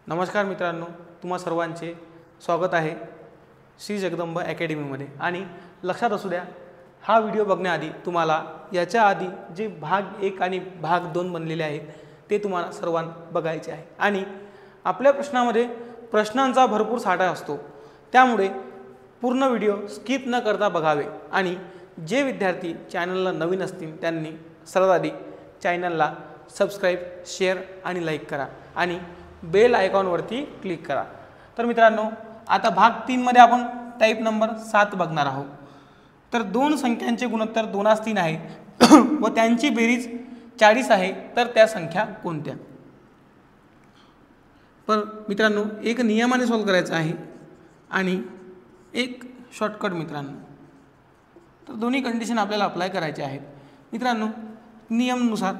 नमस्कार मित्रांनो, तुम्हा सर्वांचे स्वागत आहे श्री जगदंब अकॅडमीमध्ये। आणि लक्षात असू द्या, हा व्हिडिओ बघण्याआधी तुम्हाला याच्या आधी जे भाग 1 आणि भाग 2 बनलेले आहेत ते तुम्हाला सर्वांना बघायचे आहे। आणि आपल्या प्रश्नामध्ये प्रश्नांचा भरपूर साठा असतो, त्यामुळे पूर्ण व्हिडिओ स्किप न करता बघावे। आणि जे विद्यार्थी चॅनलला नवीन असतील त्यांनी सर्वात आधी चॅनलला सबस्क्राइब, शेअर आणि लाईक करा आणि बेल आयकॉनवरती क्लिक करा। तर मित्रांनो, आता भाग 3 मध्ये आपण टाइप नंबर 7 बघणार आहोत। तर दोन संख्यांचे गुणोत्तर 2:3 आहे व त्यांची बेरीज 40 आहे, तर त्या संख्या कोणत्या? पण मित्रांनो, एक नियमाने सॉल्व करायचं आहे आणि एक शॉर्टकट मित्रांनो। तर दोन्ही कंडिशन आपल्याला अप्लाय करायचे आहेत मित्रांनो। नियमानुसार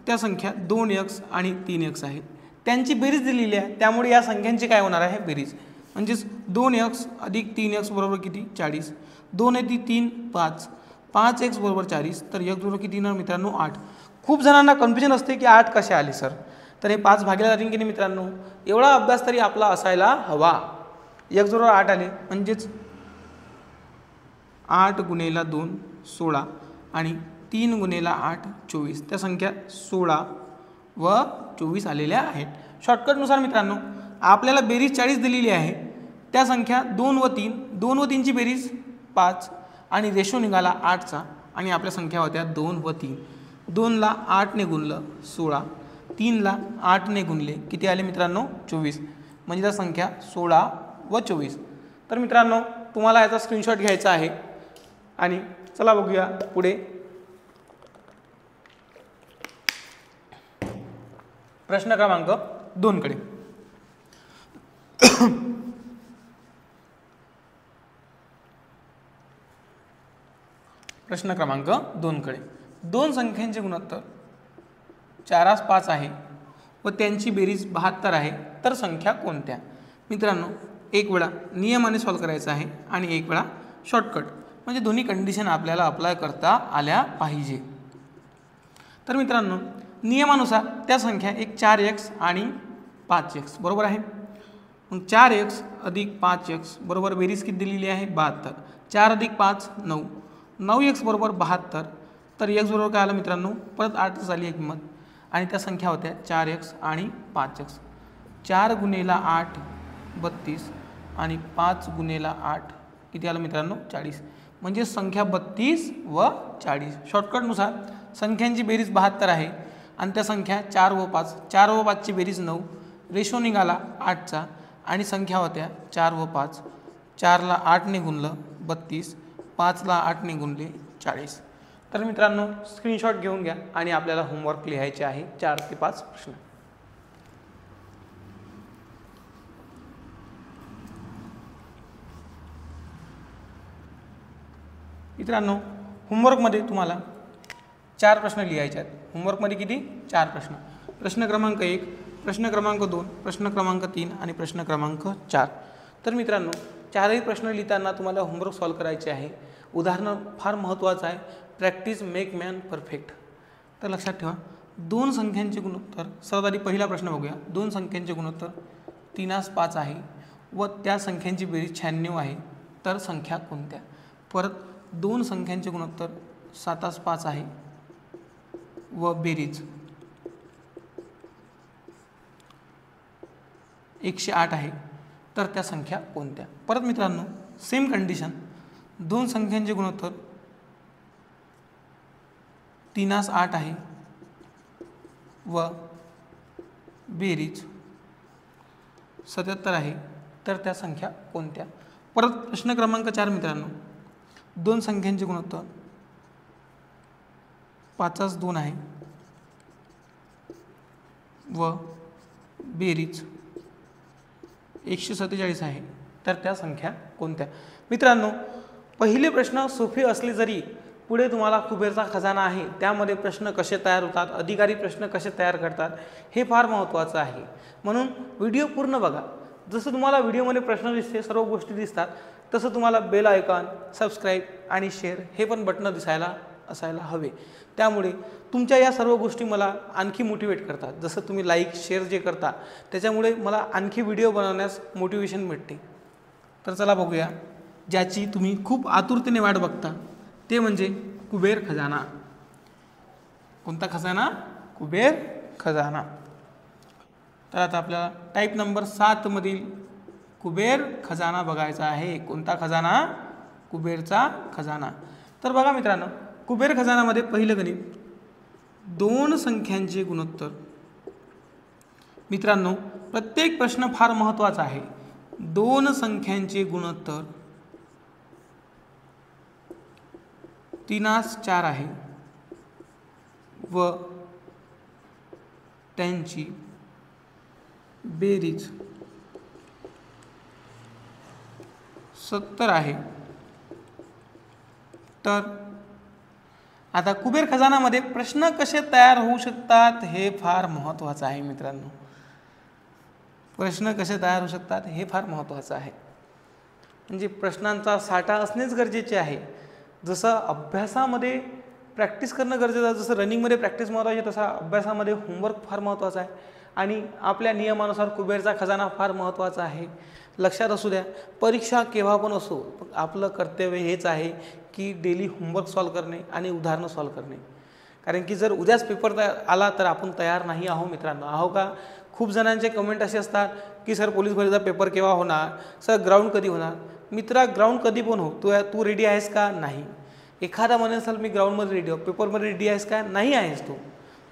त्या संख्या 2x आणि 3x आहेत, त्यांची बेरीज दिलेली आहे, त्यामुळे या संख्यांची काय होणार आहे बेरीज। म्हणजेच 2x अधिक 3x बरोबर किती 40, 2 अधिक 3 5, 5x बरोबर 40, तर x बरोबर किती येणार मित्रांनो 8। खूप जणांना कन्फ्युजन असते की 8 कसे आले सर, तर हे 5 भागिले जातील की नाही मित्रांनो, एवढा अभ्यास तरी आपला असायला हवा। x बरोबर 8 आले, म्हणजेच 8 गुणिले 2 16 आणि 3 गुणिले 8 24, त्या संख्या 16 व 24 आलेल्या आहेत। शॉर्टकटनुसार मित्रांनो, आपल्याला बेरीज 40 दिलेली आहे, त्या संख्या 2 व 3, 2 व 3 ची बेरीज 5 आणि रेशो निघाला 8चा आणि आपल्या संख्या होत्या 2 व 3। 2 ला 8 ने गुणलं 16, 3 ला 8 ने गुणले किती आले मित्रांनो 24, म्हणजे त्या संख्या 16 व 24। तर मित्रांनो, तुम्हाला याचा स्क्रीनशॉट घ्यायचा आहे आणि चला बघूया पुढे। प्रश्न क्रमांक 2 कडे। प्रश्न क्रमांक 2 कडे, दोन संख्यांचे गुणोत्तर 4:5 आहे व त्यांची बेरीज 72 आहे, तर संख्या कोणत्या? मित्रांनो, एक वेळा नियमाने सॉल्व करायचं आहे आणि एक वेळा शॉर्टकट, म्हणजे दोन्ही कंडिशन आपल्याला अप्लाय करता आल्या पाहिजे। तर मित्रांनो, नियमानुसार त्या संख्या एक 4x आणि 5x बरोबर आहे। मग 4x अधिक 5x बरोबर बेरीज किती दिलेली आहे 72, 4 अधिक 5 9, 9x बरोबर 72, तर x बरोबर काय आलं मित्रांनो परत 8 झाली आहे किंमत आणि त्या संख्या होत्या 4x आणि 5x। 4 गुणिले 8 32 आणि 5 गुणिले 8 किती आलं मित्रांनो 40, म्हणजे संख्या 32 व 40। शॉर्टकटनुसार संख्यांची बेरीज 72 आहे आणि त्या संख्या 4 व 5, 4 व 5 ची बेरीज 9, रेशो निघाला 8चा आणि संख्या होत्या 4 व 5, 4 ला 8 ने गुणलं 32, 5 ला 8 ने गुणले 40। तर मित्रांनो, स्क्रीनशॉट घेऊन घ्या आणि आपल्याला होमवर्क लिहायचे आहे 4 ते 5 प्रश्न। मित्रांनो, होमवर्कमध्ये तुम्हाला 4 प्रश्न लिहायचे आहेत। होमवर्कमध्ये किती 4 प्रश्न। प्रश्न क्रमांक 1, प्रश्न क्रमांक 2, प्रश्न क्रमांक 3 आणि प्रश्न क्रमांक 4। तर मित्रांनो, चारही प्रश्न लिहिताना तुम्हाला होमवर्क सॉल्व करायचे आहे। उदाहरण फार महत्त्वाचं आहे, प्रॅक्टिस मेक मॅन परफेक्ट। तर लक्षात ठेवा, दोन संख्यांचे गुणोत्तर, सर्वात आधी पहिला प्रश्न बघूया। दोन संख्यांचे गुणोत्तर 3:5 आहे व त्या संख्यांची बेरीज 96 आहे, तर संख्या कोणत्या? परत दोन संख्यांचे गुणोत्तर 7:5 आहे व बेरीज 108 आहे, तर त्या संख्या कोणत्या? परत मित्रांनो, सेम कंडिशन, दोन संख्यांचे गुणोत्तर 3:8 आहे व बेरीज 77 आहे, तर त्या संख्या कोणत्या? परत प्रश्न क्रमांक 4 मित्रांनो, दोन संख्यांचे गुणोत्तर 5:2 आहे व बेरीज 147 आहे, तर त्या संख्या कोणत्या? मित्रांनो, पहिले प्रश्न सोपे असले जरी पुढे तुम्हाला कुबेरचा खजाना आहे, त्यामध्ये प्रश्न कसे तयार होतात, अधिकारी प्रश्न कसे तयार करतात, हे फार महत्त्वाचं आहे। म्हणून व्हिडिओ पूर्ण बघा। जसं तुम्हाला व्हिडिओमध्ये प्रश्न दिसते, सर्व गोष्टी दिसतात, तसं तुम्हाला बेल आयकॉन, सबस्क्राईब आणि शेअर हे पण बटणं दिसायला असायला हवे. त्यामुळे तुमच्या या सर्व गोष्टी मला आणखी मोटिवेट करतात. जसं तुम्ही लाईक शेअर जे करता त्याच्यामुळे मला आणखी व्हिडिओ बनवण्यास मोटिवेशन मिळते. तर चला बघूया, ज्याची तुम्ही खूप आतुरतेने वाट बघता ते म्हणजे कुबेर खजाना. कोणता खजाना? कुबेर खजाना. तर आता आपल्याला टाईप नंबर 7 मधील कुबेर खजाना बघायचा आहे. कोणता खजाना? कुबेरचा खजाना. तर बघा मित्रांनो, कुबेर खजानामध्ये पहिलं गणित 2 संख्यांचे गुणोत्तर. मित्रांनो, प्रत्येक प्रश्न फार महत्त्वाचा आहे. 2 संख्यांचे गुणोत्तर 3/4 आहे व त्यांची बेरीज 70 आहे. तर आता कुबेर खजानामध्ये प्रश्न कसे तयार होऊ शकतात हे फार महत्त्वाचं आहे मित्रांनो. प्रश्न कसे तयार होऊ शकतात हे फार महत्त्वाचं आहे. म्हणजे प्रश्नांचा साठा असणेच गरजेचे आहे. जसं अभ्यासामध्ये प्रॅक्टिस करणं गरजेचं आहे, जसं रनिंगमध्ये प्रॅक्टिस महत्त्वाची, तसा अभ्यासामध्ये होमवर्क फार महत्त्वाचा आहे. आणि आपल्या नियमानुसार कुबेरचा खजाना फार महत्त्वाचा आहे. लक्षात असू द्या, परीक्षा केव्हा पण असो, आपलं कर्तव्य हेच आहे की डेली होमवर्क सॉल्व करणे आणि उदाहरणं सॉल्व करणे. कारण की जर उद्याच पेपर आला तर आपण तयार नाही आहो मित्रांनो. आहो का? खूप जणांचे कमेंट असे असतात की सर पोलीस भरतीचा पेपर केव्हा होणार, सर ग्राउंड कधी होणार. मित्रा, ग्राउंड कधी पण हो, तू रेडी आहेस का? नाही. एखादा म्हणेल सर मी ग्राउंडमध्ये रेडी आहे, पेपरमध्ये रेडी आहेस का? नाही आहेस तू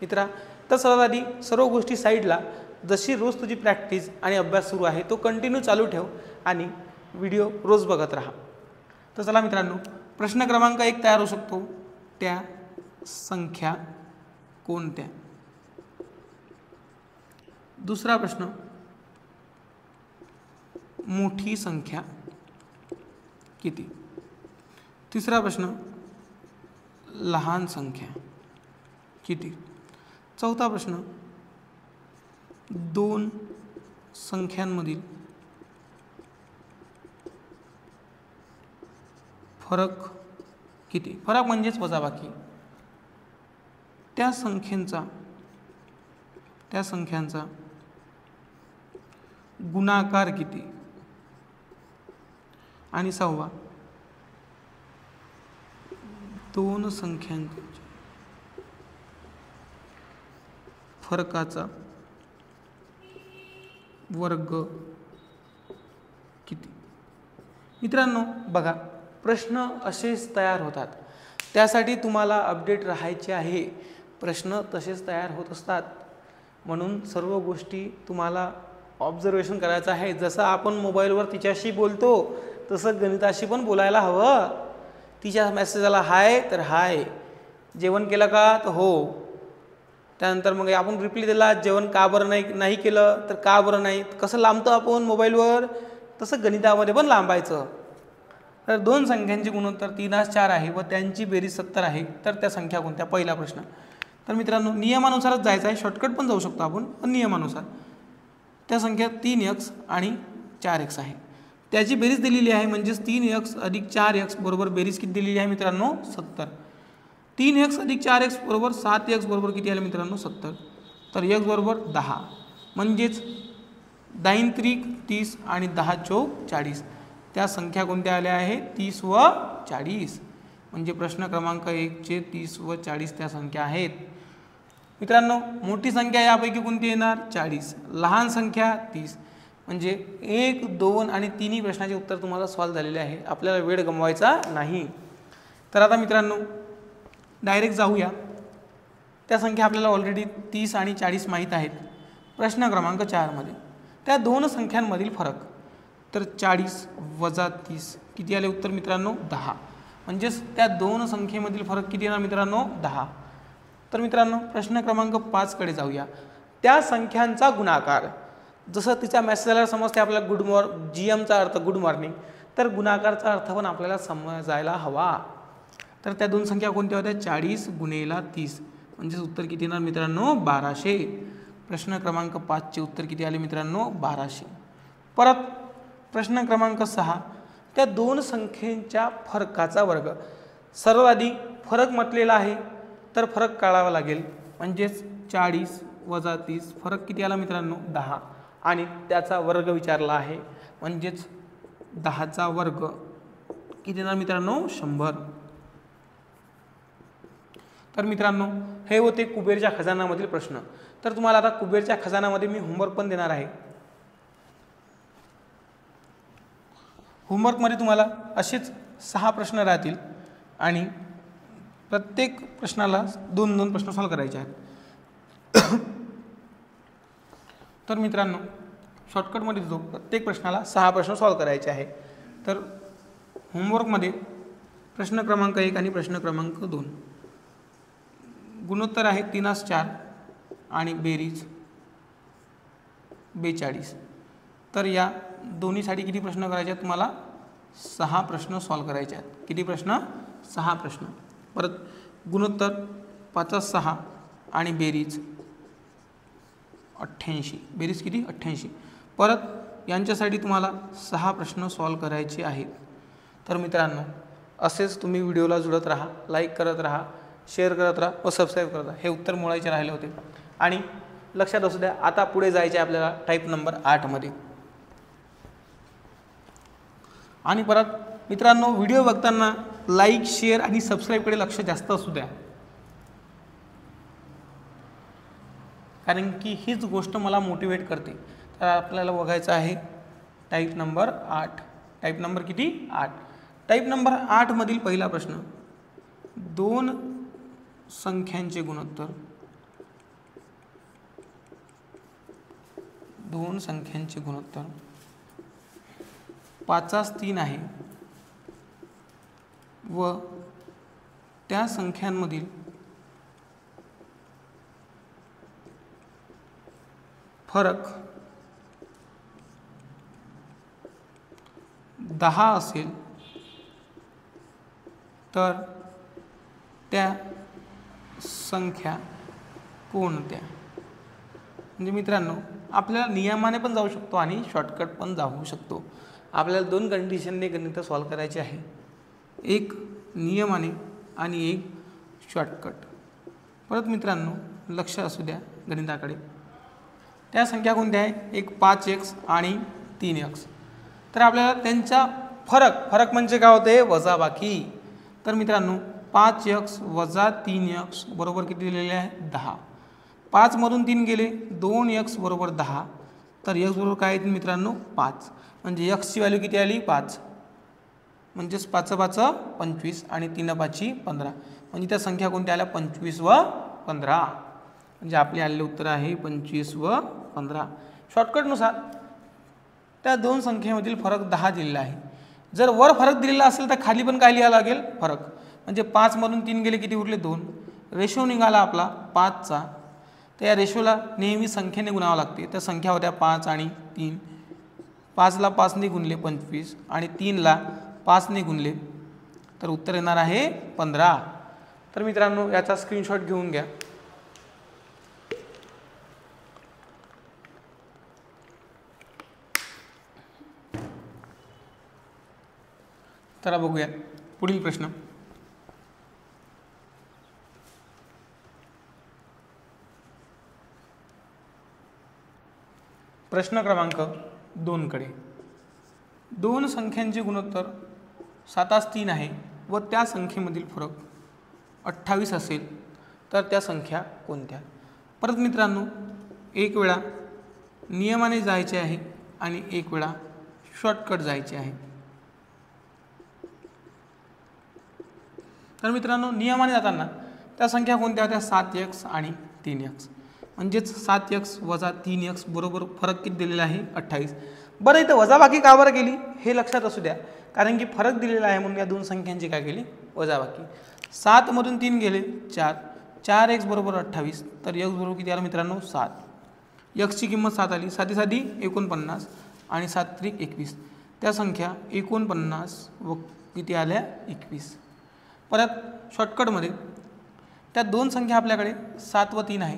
मित्रा. तर सर्वात आधी सर्व गोष्टी साईडला, जशी रोज तुझी प्रॅक्टिस आणि अभ्यास सुरू आहे तो कंटिन्यू चालू ठेव आणि व्हिडिओ रोज बघत राहा. तर चला मित्रांनो, प्रश्न क्रमांक 1 तयार होऊ शकतो. त्या संख्या कोणत्या? दुसरा प्रश्न, मोठी संख्या किती? तिसरा प्रश्न, लहान संख्या किती? चौथा प्रश्न, 2 संख्यांमधील फरक किती? फरक म्हणजेच वजाबाकी. त्या संख्यांचा गुणाकार किती? आणि 6वा, 2 संख्यांच्या फरकाचा वर्ग किती? मित्रांनो बघा, प्रश्न असेच तयार होतात. त्यासाठी तुम्हाला अपडेट राहायचे आहे. प्रश्न तसेच तयार होत असतात. म्हणून सर्व गोष्टी तुम्हाला ऑब्झर्वेशन करायचं आहे. जसं आपण मोबाईलवर तिच्याशी बोलतो तसं गणिताशी पण बोलायला हवं. तिच्या मेसेज आला हाय तर हाय, जेवण केलं का? तर हो. त्यानंतर मग आपण रिप्लाय दिला जेवण का बरं नाही केलं तर का बरं नाही. कसं लांबतो आपण मोबाईलवर, तसं गणितामध्ये पण लांबायचं. तर 2 संख्यांचे गुणोत्तर 3/4 आहे व त्यांची बेरीज 70 आहे. तर त्या संख्या कोणत्या? पहिला प्रश्न. तर मित्रांनो, नियमानुसारच जायचं आहे. शॉर्टकट पण जाऊ शकतो आपण, पण नियमानुसार. त्या संख्या 3x आणि 4x आहे. त्याची बेरीज दिलेली आहे, म्हणजेच 3x + 4x बरोबर बेरीज किती दिलेली आहे मित्रांनो? 70. 3x + 4x बरोबर 7x बरोबर किती आले मित्रांनो? 70. तर x बरोबर 10, म्हणजेच 9 त्रिक 30 आणि 10 चौक 40. त्या संख्या कोणत्या आल्या आहेत? 30 व 40. म्हणजे प्रश्न क्रमांक 1 चे 30 व 40 त्या संख्या आहेत. मित्रांनो, मोठी संख्या यापैकी कोणती येणार? 40. लहान संख्या 30. म्हणजे 1, 2 आणि 3ही प्रश्नाचे उत्तर तुम्हाला सॉल्व झालेले आहे. आपल्याला वेळ गमवायचा नाही. तर आता मित्रांनो डायरेक्ट जाऊया. त्या संख्या आपल्याला ऑलरेडी 30 आणि 40 माहीत आहेत. प्रश्न क्रमांक 4 मध्ये त्या 2 संख्यांमधील फरक. तर 40 वजा 30 किती आले उत्तर मित्रांनो? 10. म्हणजेच त्या 2 संख्येमधील फरक किती येणार मित्रांनो? 10. तर मित्रांनो प्रश्न क्रमांक 5 कडे जाऊया. त्या संख्यांचा गुणाकार. जसं तिचा मेसेजला समजते आपल्याला GMचा अर्थ गुड मॉर्निंग, तर गुणाकारचा अर्थ पण आपल्याला समजायला हवा. तर त्या 2 संख्या कोणत्या होत्या? 40 गुणेला 30. म्हणजेच उत्तर किती येणार मित्रांनो? 1200. प्रश्न क्रमांक 5 चे उत्तर किती आले मित्रांनो? 1200. परत प्रश्न क्रमांक 6 त्या 2 संख्येच्या फरकाचा वर्ग. सर्वात आधी फरक म्हटलेला आहे तर फरक काढावा लागेल. म्हणजेच 40 वजा 30 फरक किती आला मित्रांनो 10 आणि त्याचा वर्ग विचारला आहे म्हणजेच 10चा वर्ग किती येणार मित्रांनो 100. तर मित्रांनो हे होते कुबेरच्या खजानामधील प्रश्न. तर तुम्हाला आता कुबेरच्या खजानामध्ये मी होमवर्क पण देणार आहे. होमवर्कमध्ये तुम्हाला असेच 6 प्रश्न राहतील आणि प्रत्येक प्रश्नाला 2-2 प्रश्न सॉल्व करायचे आहेत. तर मित्रांनो शॉर्टकटमध्ये जो प्रत्येक प्रश्नाला 6 प्रश्न सॉल्व करायचे आहे. तर होमवर्कमध्ये प्रश्न क्रमांक 1 आणि प्रश्न क्रमांक 2 गुणोत्तर आहे 3/4 आणि बेरीज 42. तर या दोन्हीसाठी किती प्रश्न करायचे आहेत तुम्हाला 6 प्रश्न सॉल्व करायचे आहेत. किती प्रश्न 6 प्रश्न. परत गुणोत्तर 5/6 आणि बेरीज 88. बेरीज किती 88. परत यांच्यासाठी तुम्हाला 6 प्रश्न सॉल्व करायचे आहेत. तर मित्रांनो असेच तुम्ही व्हिडिओला जुळत राहा, लाईक करत राहा, शेअर करत राहा व सबस्क्राईब करत राहा. हे उत्तर मोळायचे राहिले होते आणि लक्षात असू द्या आता पुढे जायचे आपल्याला टाईप नंबर 8 मध्ये. आणि परत मित्रांनो व्हिडिओ बघताना लाईक शेअर आणि सबस्क्राईबकडे लक्ष जास्त असू द्या, कारण की हीच गोष्ट मला मोटिवेट करते. तर आपल्याला बघायचं आहे टाईप नंबर 8. टाईप नंबर किती 8. टाईप नंबर 8 मधील पहिला प्रश्न 2 संख्यांचे गुणोत्तर 2 संख्यांचे गुणोत्तर 5/3 आहे व त्या संख्यांमधील फरक 10 असेल तर त्या संख्या कोणत्या. म्हणजे मित्रांनो आपल्याला नियमाने पण जाऊ शकतो आणि शॉर्टकट पण जाऊ शकतो. आपल्याला 2 कंडिशनने गणित सॉल्व करायचे आहे, एक नियमाने आणि एक शॉर्टकट. परत मित्रांनो लक्ष असू द्या गणिताकडे. त्या संख्या कोणत्या आहे, एक 5x आणि 3x. तर आपल्याला त्यांचा फरक म्हणजे काय होते वजाबाकी. तर मित्रांनो 5x वजा 3x बरोबर किती दिलेले आहे 10. 5 मधून 3 गेले 2x बरोबर 10. तर x बरोबर काय येते मित्रांनो 5. म्हणजे x ची व्हॅल्यू किती आली 5. म्हणजेच 5 5 25 आणि 3 5 15. म्हणजे त्या संख्या कोणत्या आल्या 25 व 15. म्हणजे आपले आलेले उत्तर आहे 25 व 15. शॉर्टकटनुसार त्या 2 संख्येमधील फरक 10 दिलेला आहे. जर वर फरक दिलेला असेल तर खाली पण काय लिहावं लागेल फरक. म्हणजे 5 मधून 3 गेले किती उरले 2. रेशो निघाला आपला 5चा. तर या रेशोला नेहमी संख्येने गुणावं लागते. त्या संख्या होत्या 5 आणि 3. 5ला 5ने गुणले 25 आणि 3ला 5ने गुणले तर उत्तर येणार आहे 15. तर मित्रांनो याचा स्क्रीनशॉट घेऊन घ्या. चला बघूया पुढील प्रश्न. प्रश्न क्रमांक 2 कडे 2 संख्यांचे गुणोत्तर 7/3 आहे व त्या संख्येमधील फरक 28 असेल तर त्या संख्या कोणत्या. परत मित्रांनो एक वेळा नियमाने जायचे आहे आणि एक वेळा शॉर्टकट जायचे आहे. तर मित्रांनो नियमाने जाताना त्या संख्या कोणत्या होत्या 7x आणि 3x. म्हणजेच 7x वजा 3x बरोबर फरक किती दिलेला आहे 28. बरं इथं वजाबाकी का बरं केली हे लक्षात असू द्या, कारण की फरक दिलेला आहे म्हणून या 2 संख्यांची काय केली वजाबाकी. 7 मधून 3 गेले 4. 4x बरोबर 28. तर x बरोबर किती आला मित्रांनो 7. x ची किंमत 7 आली. 7 साधी 49 आणि 7 त्रिक 21. त्या संख्या 49 व किती आल्या 21. परत शॉर्टकटमध्ये त्या 2 संख्या आपल्याकडे 7 व 3 आहे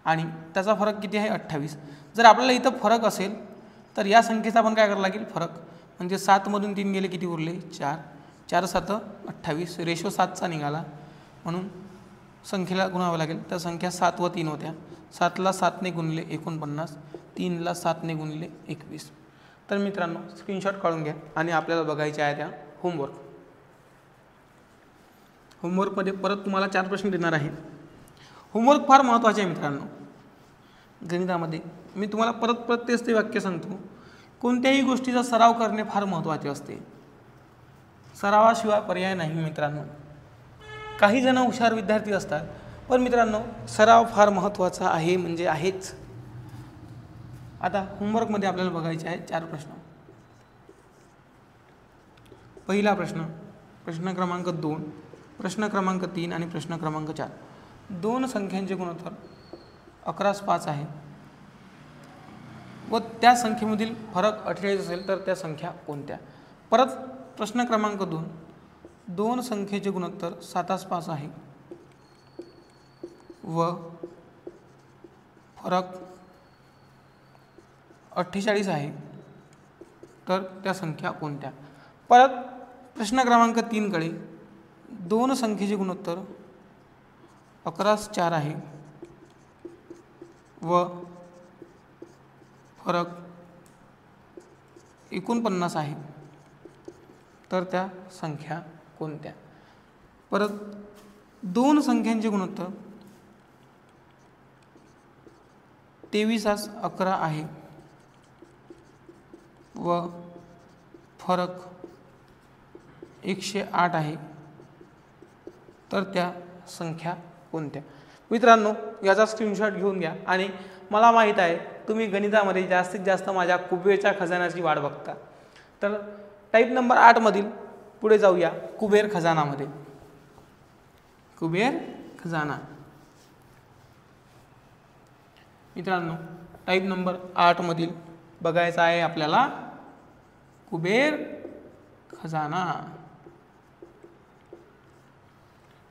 आणि त्याचा फरक किती आहे 28. जर आपल्याला इथं फरक असेल तर या संख्येचा आपण काय करावं लागेल फरक. म्हणजे 7 मधून 3 गेले किती उरले 4. 4 7 28. रेशो 7चा निघाला. म्हणून संख्येला गुणावं लागेल. तर संख्या 7 व 3 होत्या. 7ला 7ने गुणले 49, 3ला 7ने गुणले 21. तर मित्रांनो स्क्रीनशॉट काढून घ्या आणि आपल्याला बघायच्या आहे त्या होमवर्क. होमवर्कमध्ये परत तुम्हाला 4 प्रश्न देणार आहे. होमवर्क फार महत्त्वाचे आहे मित्रांनो गणितामध्ये. मी तुम्हाला परत तेच ते वाक्य सांगतो. कोणत्याही गोष्टीचा सराव करणे फार महत्त्वाचे असते. सरावाशिवाय पर्याय नाही मित्रांनो. काही जण हुशार विद्यार्थी असतात, पण मित्रांनो सराव फार महत्त्वाचा आहे, म्हणजे आहेच. आता होमवर्कमध्ये आपल्याला बघायचे आहे 4 प्रश्न. पहिला प्रश्न, प्रश्न क्रमांक 2, प्रश्न क्रमांक 3 आणि प्रश्न क्रमांक 4. 2 संख्यांचे गुणोत्तर 11/5 आहे व त्या संख्येमधील फरक 48 असेल तर त्या संख्या कोणत्या. परत प्रश्न क्रमांक 2, 2 संख्येचे गुणोत्तर 7/5 आहे व फरक 48 आहे तर त्या संख्या कोणत्या. परत प्रश्न क्रमांक 3 कडे 2 संख्येचे गुणोत्तर 11/4 आहे व फरक 49 आहे तर त्या संख्या कोणत्या. परत 2 संख्यांचे गुणोत्तर 23/11 आहे व फरक 108 आहे तर त्या संख्या कोणत्या. मित्रांनो याचा स्क्रीनशॉट घेऊन घ्या. आणि मला माहीत आहे तुम्ही गणितामध्ये जास्तीत जास्त माझ्या कुबेरच्या खजानाची वाट बघता. तर टाईप नंबर 8 मधील पुढे जाऊया कुबेर खजानामध्ये. कुबेर खजाना मित्रांनो टाईप नंबर 8 मधील बघायचा आहे आपल्याला कुबेर खजाना.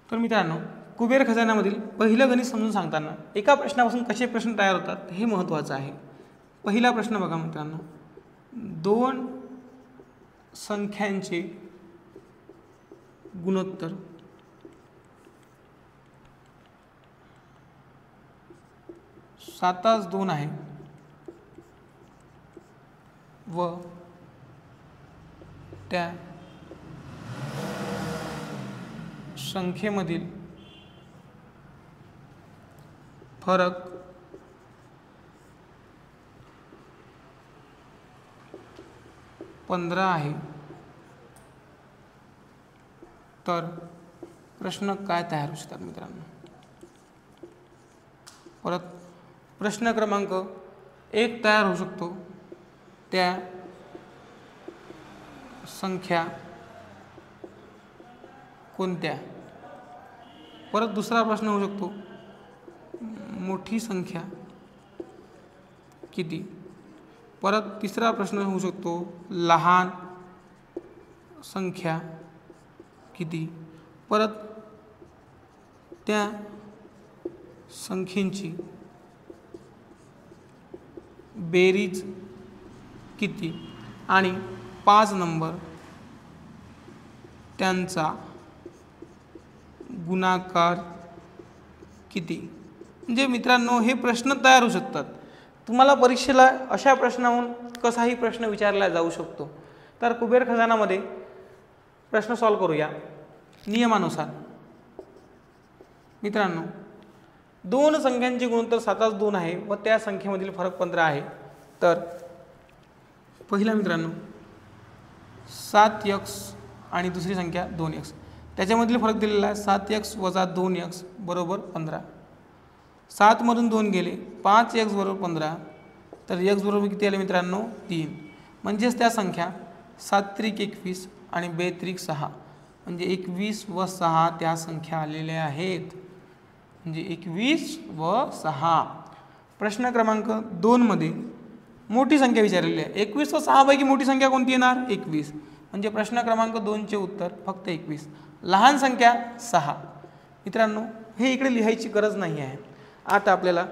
तर मित्रांनो कुबेर खजानामधील पहिलं गणित समजून सांगताना एका प्रश्नापासून कसे प्रश्न तयार होतात हे महत्त्वाचं आहे. पहिला प्रश्न बघा मित्रांनो, 2 संख्यांचे गुणोत्तर 7/2 आहे व त्या संख्येमधील फरक 15 आहे तर प्रश्न काय तयार होऊ शकतात मित्रांनो. परत प्रश्न क्रमांक 1 तयार होऊ शकतो, त्या संख्या कोणत्या. परत दुसरा प्रश्न होऊ शकतो, मोठी संख्या किती. परत तिसरा प्रश्न होऊ शकतो, लहान संख्या किती. परत त्या संख्येची बेरीज किती. आणि 5 नंबर त्यांचा गुणाकार किती. म्हणजे मित्रांनो हे प्रश्न तयार होऊ शकतात. तुम्हाला परीक्षेला अशा प्रश्नाहून कसाही प्रश्न विचारला जाऊ शकतो. तर कुबेर खजानामध्ये प्रश्न सॉल्व करूया नियमानुसार. मित्रांनो 2 संख्यांचे गुणोत्तर 7/2 आहे व त्या संख्येमधील फरक 15 आहे. तर पहिला मित्रांनो 7x आणि दुसरी संख्या 2x, त्याच्यामधील फरक दिलेला आहे 7x - 2x बरोबर 15. 7 मधून 2 गेले, 5x बरोबर 15. तर x बरोबर किती आले मित्रांनो 3. म्हणजेच त्या संख्या 7 त्रिक 21 आणि 2 त्रिक 6 म्हणजे 21 व 6 त्या संख्या आलेल्या आहेत. म्हणजे 21 व 6. प्रश्न क्रमांक 2 मध्ये मोठी संख्या विचारलेली आहे. 21 व 6 पैकी मोठी संख्या कोणती येणार 21. म्हणजे प्रश्न क्रमांक 2 चे उत्तर फक्त 21. लहान संख्या 6. मित्रांनो हे इकडे लिहायची गरज नाही आहे. आता आपल्याला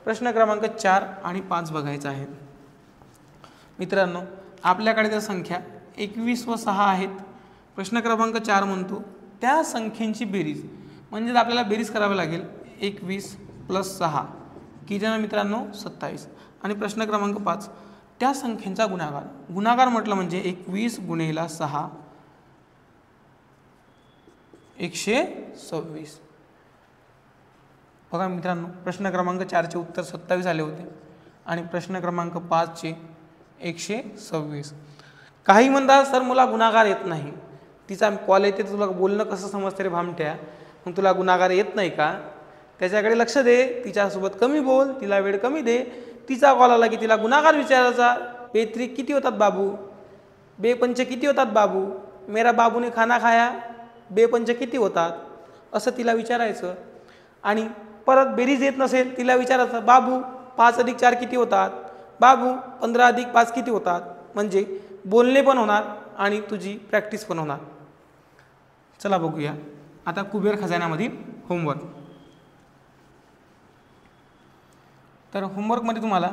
प्रश्न क्रमांक 4 आणि 5 बघायचा आहे. मित्रांनो आपल्याकडे त्या संख्या 21 व 6 आहेत. प्रश्न क्रमांक 4 म्हणतो त्या संख्येची बेरीज. म्हणजेच आपल्याला बेरीज करावी लागेल 21 + 6 किती जण मित्रांनो 27. आणि प्रश्न क्रमांक 5 त्या संख्येचा गुणाकार. गुणाकार म्हटलं म्हणजे 21 × 6 126. बघा मित्रांनो, प्रश्न क्रमांक 4चे उत्तर 27 आले होते आणि प्रश्न क्रमांक 5चे 126. काही म्हणतात सर मला गुणाकार येत नाही. तिचा कॉल येते, तुला बोलणं कसं समजते रे भामट्या, मग तुला गुणाकार येत नाही का? त्याच्याकडे लक्ष दे, तिच्यासोबत कमी बोल, तिला वेळ कमी दे. तिचा कॉल आला की तिला गुणाकार विचारायचा. बेत्रिक किती होतात बाबू, बेपंच किती होतात बाबू, मेरा बाबूने खाना खाया, बेपंच किती होतात, असं तिला विचारायचं. आणि परत बेरीज येत नसेल तिला विचारायचं, बाबू 5 + 4 किती होतात, बाबू 15 + 5 किती होतात. म्हणजे बोलणे पण होणार आणि तुझी प्रॅक्टिस पण होणार. चला बघूया आता कुबेर खजान्यामधील होमवर्क. तर होमवर्कमध्ये तुम्हाला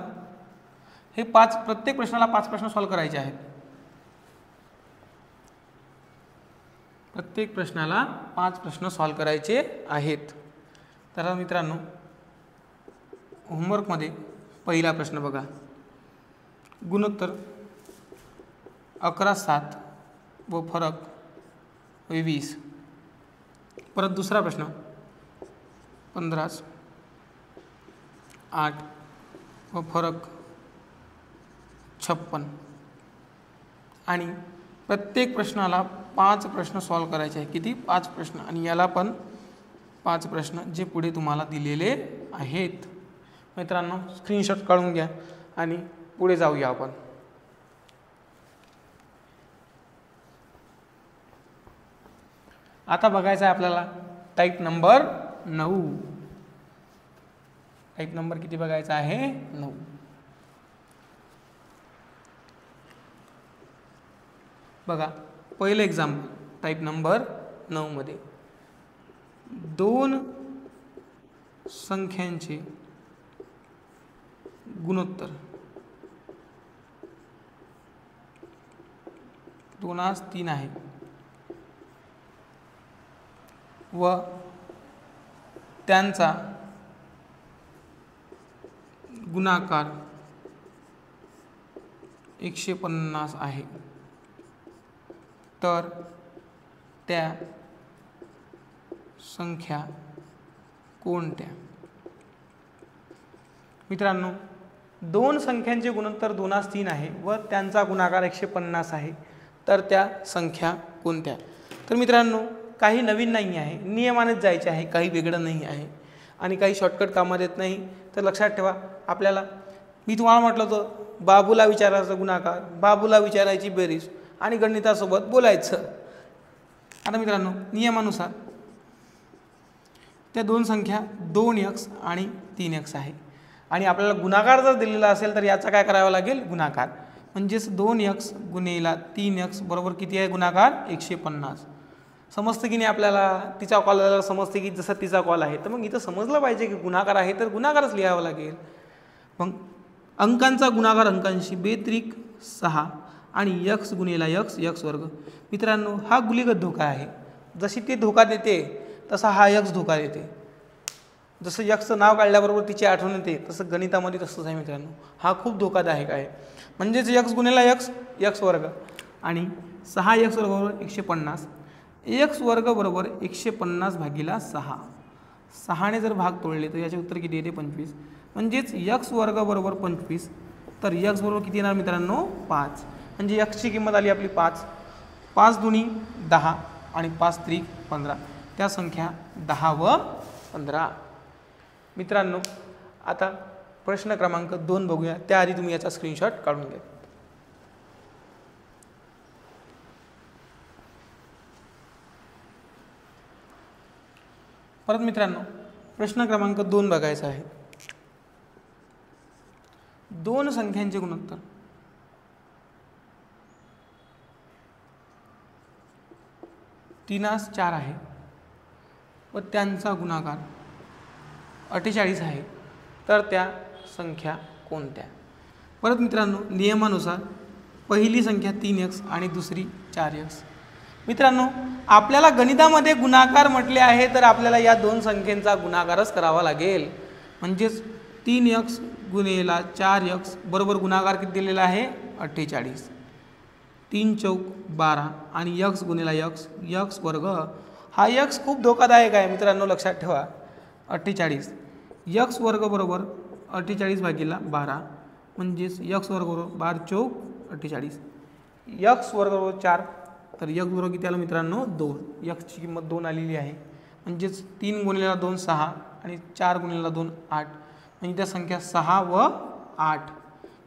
हे प्रत्येक प्रश्नाला 5 प्रश्न सॉल्व करायचे आहेत. प्रत्येक प्रश्नाला 5 प्रश्न सॉल्व करायचे आहेत. तर मित्रांनो, होमवर्कमध्ये पहिला प्रश्न बघा, गुणोत्तर 11 7 व फरक 20. परत दुसरा प्रश्न 15 8 व फरक 56. आणि प्रत्येक प्रश्नाला 5 प्रश्न सॉल्व करायचे आहे. किती? 5 प्रश्न. आणि याला पण 5 प्रश्न जे पुढे तुम्हाला दिलेले आहेत. मित्रांनो, स्क्रीनशॉट काढून घ्या आणि पुढे जाऊया आपण. आता बघायचं आहे आपल्याला टाईप नंबर 9. टाईप नंबर किती बघायचा आहे? 9. बघा, पहिलं एक्झाम्पल टाईप नंबर 9 मध्ये 2 संख्यांचे गुणोत्तर 2:3 आहे व त्यांचा गुणाकार 150 आहे. तर त्या संख्या कोणत्या? मित्रांनो, 2 संख्यांचे गुणोत्तर 2:3 आहे व त्यांचा गुणाकार 150 आहे. तर त्या संख्या कोणत्या? तर मित्रांनो, काही नवीन नाही आहे, नियमानेच जायचे आहे, काही वेगळं नाही आहे आणि काही शॉर्टकट कामात येत नाही. तर लक्षात ठेवा, आपल्याला मी तुम्हाला म्हटलं होतं बाबूला विचारायचं गुणाकार, बाबूला विचारायची बेरीज आणि गणितासोबत बोलायचं. आता मित्रांनो, नियमानुसार त्या 2 संख्या 2x आणि 3x आहे आणि आपल्याला गुणाकार जर दिलेला असेल तर याचा काय करावा लागेल? गुणाकार. म्हणजेच 2x × 3x बरोबर किती आहे गुणाकार? 150. समजतं की नाही आपल्याला? तिचा कॉल आला समजते की जसं तिचा कॉल आहे, तर मग इथं समजलं पाहिजे की गुणाकार आहे तर गुणाकारच लिहावं लागेल. मग अंकांचा गुणाकार अंकांशी 2 × 6 आणि x × x वर्ग. मित्रांनो, हा गुलिगत धोका आहे. जशी ती धोका देते तसा हा x धोका देते. जसं यक्षचं नाव काढल्याबरोबर तिची आठवण येते, तसं गणितामध्ये तसंच आहे मित्रांनो. हा खूप धोकादायक आहे. म्हणजेच x × x वर्ग आणि 6x वर्ग 150. x वर्ग बरोबर 150/6. 6ने जर भाग तोडले तर याचे उत्तर किती येते? 25. म्हणजेच x वर्ग बरोबर 25. तर x बरोबर किती येणार मित्रांनो? 5. म्हणजे x ची किंमत आली आपली 5. 5 दुनी 10 आणि 5 त्रिक 15. त्या संख्या 10 व 15. मित्रांनो, आता प्रश्न क्रमांक 2 बघूया. त्याआधी तुम्ही याचा स्क्रीनशॉट काढून घ्या. परत मित्रांनो, प्रश्न क्रमांक 2 बघायचा आहे. 2 संख्यांचे गुणोत्तर 3:4 आहे व त्यांचा गुणाकार 48 आहे. तर त्या संख्या कोणत्या? परत मित्रांनो, नियमानुसार पहिली संख्या 3x आणि दुसरी 4x. मित्रांनो, आपल्याला गणितामध्ये गुणाकार म्हटले आहे तर आपल्याला या दोन संख्येचा गुणाकारच करावा लागेल. म्हणजेच 3x गुणिले 4x बरोबर गुणाकार किती दिलेला आहे 48. 3 चौक 12 आणि x गुणिले x वर्ग. हा x खूप धोकादायक आहे मित्रांनो, लक्षात ठेवा. 48 x वर्ग बरोबर 48 भागिले 12 म्हणजेच x वर्ग बरोबर 12 चौक 48. x वर्ग बरोबर 4 तर x बरोबर किती आलं मित्रांनो 2. x ची किंमत 2 आलेली आहे. म्हणजेच 3 गुणिले 2 6 आणि 4 गुणिले 2 8 म्हणजे त्या संख्या 6 व 8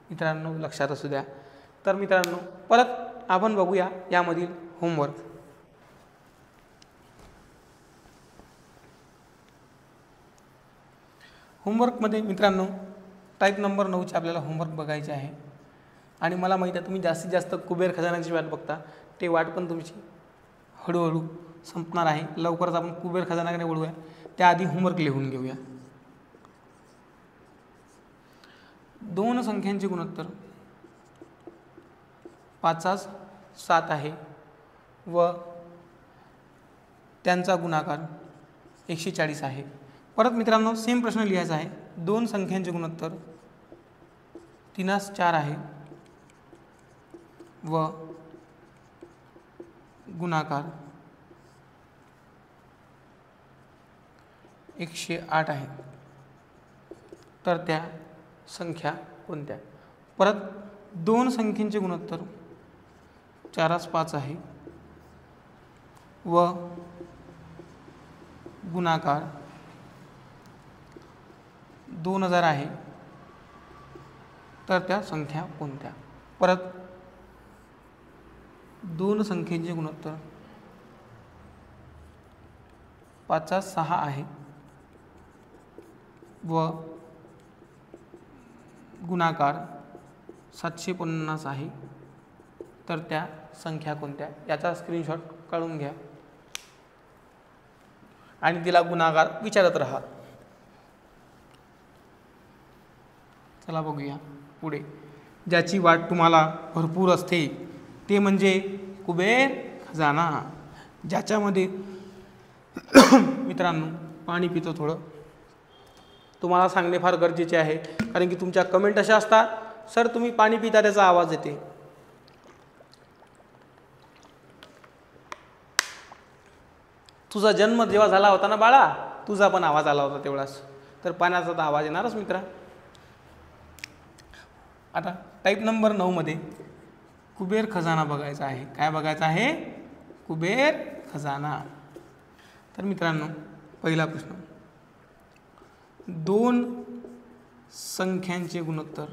मित्रांनो लक्षात असू द्या. तर मित्रांनो परत आपण बघूया यामधील होमवर्क. होमवर्कमध्ये मित्रांनो टाईप नंबर 9चे आपल्याला होमवर्क बघायचे आहे. आणि मला माहीत आहे तुम्ही जास्तीत जास्त कुबेर खजानाची वाट बघता. ते वाट पण तुमची हळूहळू संपणार आहे. लवकरच आपण कुबेर खजानाकडे वळूया. त्याआधी होमवर्क लिहून घेऊया. दोन संख्यांचे गुणोत्तर 5 7 आहे व त्यांचा गुणाकार 140 आहे. परत मित्रांनो सेम प्रश्न लिहायचा आहे. दोन संख्यांचे गुणोत्तर 3 4 आहे व गुणाकार 108 आहे. तर त्या संख्या कोणत्या? परत दोन संख्येचे गुणोत्तर 4 5 आहे व गुणाकार 2000 आहे. तर त्या संख्या कोणत्या? परत दोन संख्येचे गुणोत्तर 5 6 आहे व गुणाकार 750 आहे. तर त्या संख्या कोणत्या? याचा स्क्रीनशॉट काढून घ्या आणि तिला गुणाकार विचारत राहा. चला बघूया पुढे. ज्याची वाट तुम्हाला भरपूर असते ते म्हणजे कुबेर खजाना, ज्याच्यामध्ये मित्रांनो पाणी पितो थोडं. तुम्हाला सांगणे फार गरजेचे आहे कारण की तुमच्या कमेंट अशा असतात, सर तुम्ही पाणी पिता त्याचा आवाज येते. तुझा जन्म जेव्हा झाला होता ना बाळा, तुझा पण आवाज आला होता तेवढाच. तर पाण्याचा तर आवाज येणारच मित्रा. आता टाईप नंबर 9 मध्ये कुबेर खजाना बघायचा आहे. काय बघायचा आहे? कुबेर खजाना. तर मित्रांनो पहिला प्रश्न, दोन संख्यांचे गुणोत्तर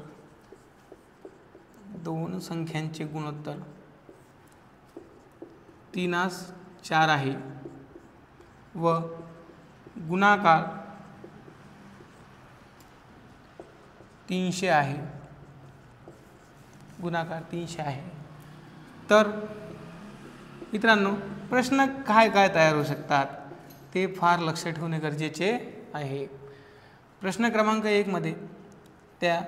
3 4 आहे व गुणाकार 300 आहे. गुणाकार 300 आहे. तर मित्रांनो प्रश्न काय काय तयार होऊ शकतात ते फार लक्ष ठेवणे गरजेचे आहे. प्रश्न क्रमांक 1 मध्ये त्या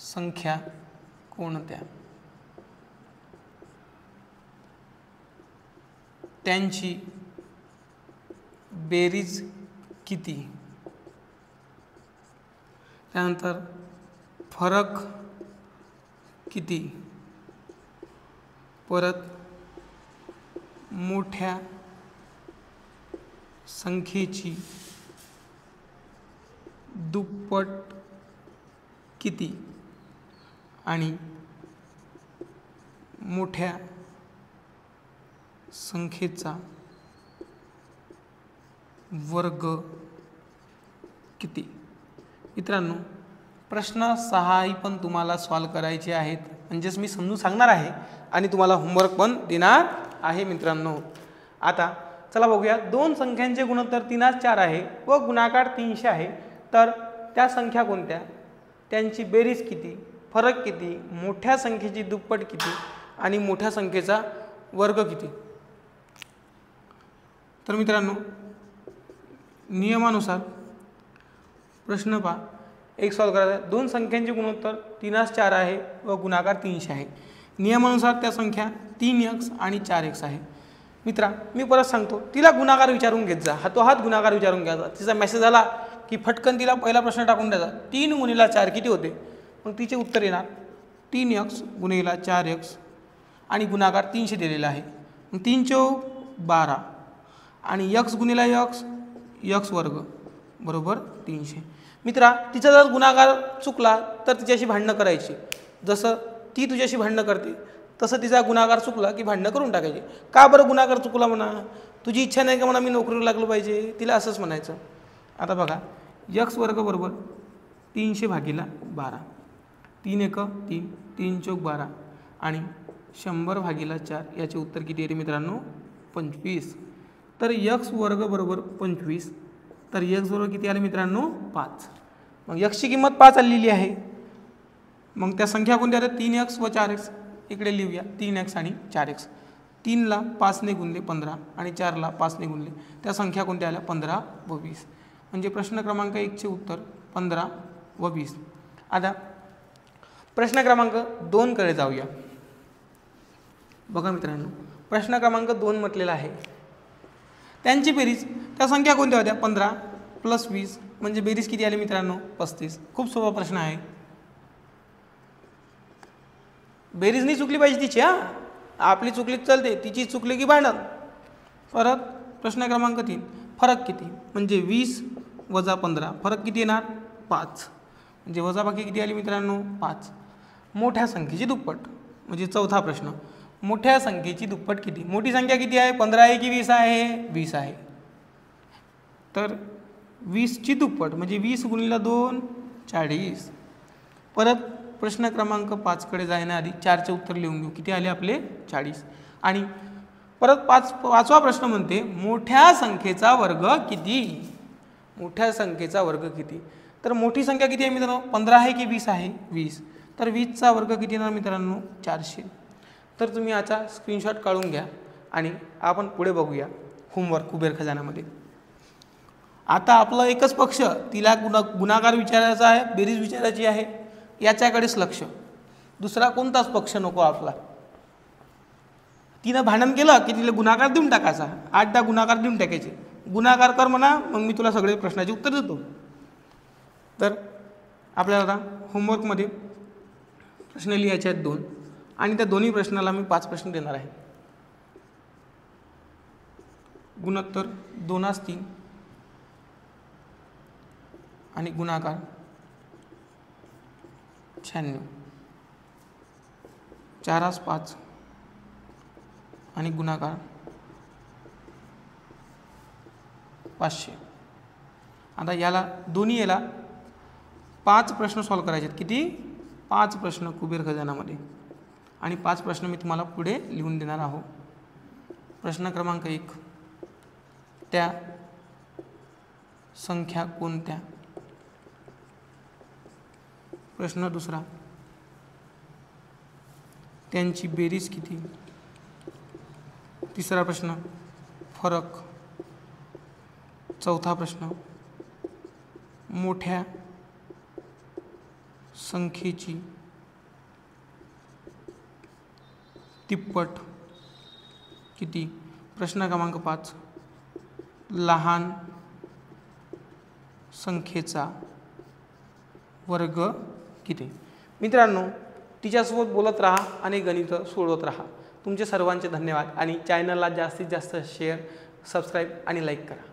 संख्या कोणत्या? त्यांची बेरीज किती? त्यानंतर फरक किती? परत मोठ्या संख्येची दुप्पट किती? आणि मोठ्या संख्येचा वर्ग किती? मित्रांनो प्रश्न 6 पण तुम्हाला सॉल्व करायचे आहेत. म्हणजेच मी समजून सांगणार आहे आणि तुम्हाला होमवर्क पण देणार आहे मित्रांनो. आता चला बघूया. दोन संख्यांचे गुणोत्तर 3 4 आहे व गुणाकार 300 आहे. तर त्या संख्या कोणत्या? त्यांची बेरीज किती? फरक किती? मोठ्या संख्येची दुप्पट किती? आणि मोठ्या संख्येचा वर्ग किती? तर मित्रांनो नियमानुसार प्रश्न एक सॉल्व करायचा. दोन संख्यांचे गुणोत्तर 3 4 आहे व गुणाकार 300 आहे. नियमानुसार त्या संख्या 3x आणि 4x आहे. मित्रा मी परत सांगतो, तिला गुणाकार विचारून घेत जा, हातोहात गुणाकार विचारून घ्यायचा. तिचा मेसेज आला की फटकन तिला पहिला प्रश्न टाकून द्यायचा, 3 गुणिले 4 किती होते. मग तिचे उत्तर येणार 3x गुणिले 4x आणि गुणाकार 300 दिलेला आहे. मग 3 चौक 12 आणि x गुणिले x वर्ग बरोबर 300. मित्रा तिचा जर गुणाकार चुकला तर तिच्याशी भांडणं करायची. जसं ती तुझ्याशी भांडणं करते तसं तिचा गुणाकार चुकला की भांडणं करून टाकायची. का बरं गुणाकार चुकला म्हणा, तुझी इच्छा नाही का म्हणा मी नोकरीवर लागलो पाहिजे, तिला असंच म्हणायचं. आता बघा x वर्ग बरोबर 300 भागिले 12, 3 1 3, 3 चौक 12 आणि 100 भागिले 4. याचे उत्तर किती येते मित्रांनो 25. तर x वर्ग बरोबर 25. तर x बरोबर किती आले मित्रांनो 5. मग x ची किंमत 5 आलेली आहे. मग त्या संख्या कोणत्या आहेत 3x व 4x. इकडे लिहूया 3x आणि 4x. 3ला 5ने गुणले 15 आणि 4ला 5ने गुणले, त्या संख्या कोणत्या आल्या 15 व 20. म्हणजे प्रश्न क्रमांक 1चे उत्तर 15 व 20. आता प्रश्न क्रमांक 2 कडे जाऊया. बघा मित्रांनो प्रश्न क्रमांक 2 म्हटलेला आहे, त्यांची बेरीज त्या संख्या कोणत्या होत्या 15 + 20 म्हणजे बेरीज किती आली मित्रांनो 35. खूप सोपा प्रश्न आहे. बेरीज नाही चुकली पाहिजे तिची, आपली चुकली चालते, तिची चुकली की भांडण. परत प्रश्न क्रमांक 3 फरक किती म्हणजे 20 वजा 15 फरक किती येणार 5. म्हणजे वजाबाकी किती आली मित्रांनो 5. मोठ्या संख्येची दुप्पट म्हणजे चौथा प्रश्न, मोठ्या संख्येची दुप्पट किती. मोठी संख्या किती आहे 15 आहे की 20 आहे 20 आहे. तर 20 ची दुप्पट म्हणजे 20 गुणिले 2 40. परत प्रश्न क्रमांक 5 कडे जाण्याआधी 4चे उत्तर लिहून घेऊ. किती आले आपले 40. आणि परत पाचवा प्रश्न म्हणते मोठ्या संख्येचा वर्ग किती. मोठ्या संख्येचा वर्ग किती. तर मोठी संख्या किती आहे मित्रांनो 15 आहे की 20 आहे 20. तर 20चा वर्ग किती येणार मित्रांनो 400. तर तुम्ही याचा स्क्रीनशॉट काढून घ्या आणि आपण पुढे बघूया होमवर्क कुबेर खजानामध्ये. आता आपलं एकच पक्ष, तिला गुणाकार विचारायचा आहे, बेरीज विचारायची आहे, याच्याकडेच लक्ष. दुसरा कोणताच पक्ष नको आपला. तिनं भांडण केलं की तिला गुणाकार देऊन टाकायचा, 8 गुणाकार देऊन टाकायचे. गुणाकार कर म्हणा मग मी तुला सगळे प्रश्नाचे उत्तर देतो. तर आपल्याला आता होमवर्कमध्ये प्रश्न लिहायचे आहेत 2 आणि त्या दोन्ही प्रश्नाला मी 5 प्रश्न देणार आहे. गुणोत्तर 2×3 आणि गुणाकार 96, 4×5 आणि गुणाकार 500. आता याला दोन्ही याला 5 प्रश्न सॉल्व करायचे आहेत. किती 5 प्रश्न कुबेर खजानामध्ये. आणि 5 प्रश्न मी तुम्हाला पुढे लिहून देणार आहोत. प्रश्न क्रमांक 1 त्या संख्या कोणत्या. प्रश्न दुसरा त्यांची बेरीज किती. तिसरा प्रश्न फरक. चौथा प्रश्न मोठ्या संख्येची तिप्पट किती. प्रश्न क्रमांक 5 लहान संख्येचा वर्ग किती. मित्रांनो तिच्यासोबत बोलत राहा आणि गणित सोडवत राहा. तुमचे सर्वांचे धन्यवाद आणि चॅनलला जास्तीत जास्त शेअर, सबस्क्राईब आणि लाईक करा.